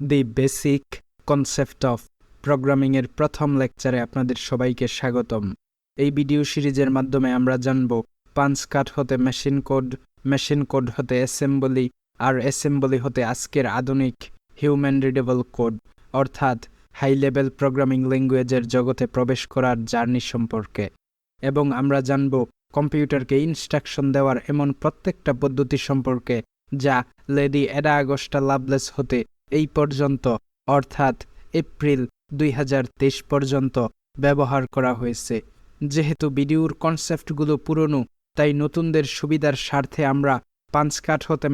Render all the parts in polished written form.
The basic concept of প্রোগ্রামিংয়ের প্রথম লেকচারে আপনাদের সবাইকে স্বাগতম। এই ভিডিও সিরিজের মাধ্যমে আমরা জানব পাঞ্চ কার্ড হতে মেশিন কোড হতে অ্যাসেম্বলি, আর অ্যাসেম্বলি হতে আজকের আধুনিক হিউম্যান রিডেবল কোড অর্থাৎ হাই লেভেল প্রোগ্রামিং ল্যাঙ্গুয়েজের জগতে প্রবেশ করার জার্নি সম্পর্কে। এবং আমরা জানব কম্পিউটারকে ইনস্ট্রাকশন দেওয়ার এমন প্রত্যেকটা পদ্ধতি সম্পর্কে যা লেডি এডা আগস্টা লাভলেস হতে এই পর্যন্ত অর্থাৎ এপ্রিল 2023 পর্যন্ত ব্যবহার করা হয়েছে। যেহেতু ভিডিওর কনসেপ্টগুলো পুরনো, তাই নতুনদের সুবিধার স্বার্থে আমরা পাঞ্চ কার্ড হতে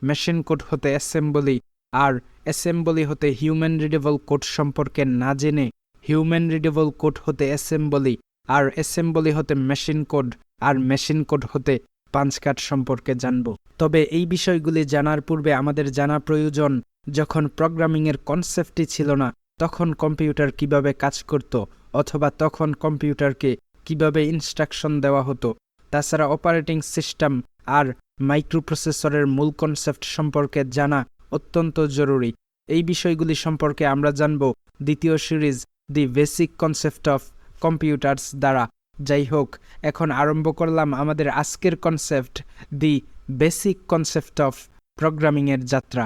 মেশিন কোড হতে অ্যাসেম্বলি, আর অ্যাসেম্বলি হতে হিউম্যান রিডেবল কোড সম্পর্কে না জেনে হিউম্যান রিডেবল কোড হতে অ্যাসেম্বলি, আর অ্যাসেম্বলি হতে মেশিন কোড, আর মেশিন কোড হতে পাঞ্চ কার্ড সম্পর্কে জানব। তবে এই বিষয়গুলি জানার পূর্বে আমাদের জানা প্রয়োজন, যখন প্রোগ্রামিংয়ের কনসেপ্টই ছিল না তখন কম্পিউটার কিভাবে কাজ করত, অথবা তখন কম্পিউটারকে কিভাবে ইনস্ট্রাকশন দেওয়া হতো। তাছাড়া অপারেটিং সিস্টেম আর মাইক্রোপ্রসেসরের মূল কনসেপ্ট সম্পর্কে জানা অত্যন্ত জরুরি। এই বিষয়গুলি সম্পর্কে আমরা জানব দ্বিতীয় series the basic concept of computers দ্বারা। যাই হোক, এখন আরম্ভ করলাম আমাদের আজকের concept, the basic concept of প্রোগ্রামিংয়ের যাত্রা।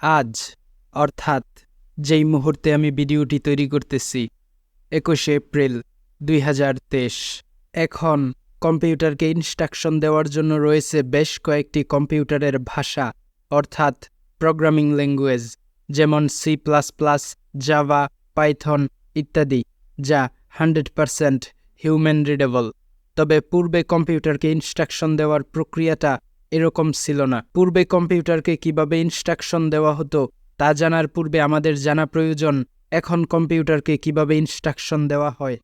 আজ অর্থাৎ যেই মুহূর্তে আমি ভিডিওটি তৈরি করতেছি 21 এপ্রিল 2023, এখন কম্পিউটারকে ইনস্ট্রাকশন দেওয়ার জন্য রয়েছে বেশ কয়েকটি কম্পিউটারের ভাষা অর্থাৎ প্রোগ্রামিং ল্যাঙ্গুয়েজ, যেমন C++, জাভা, পাইথন ইত্যাদি, যা 100% হিউম্যান রিডেবল। তবে পূর্বে কম্পিউটারকে ইনস্ট্রাকশন দেওয়ার প্রক্রিয়াটা এরকম ছিল না। পূর্বে কম্পিউটারকে কিভাবে ইনস্ট্রাকশন দেওয়া হতো তা জানার পূর্বে আমাদের জানা প্রয়োজন এখন কম্পিউটারকে কিভাবে ইনস্ট্রাকশন দেওয়া হয়।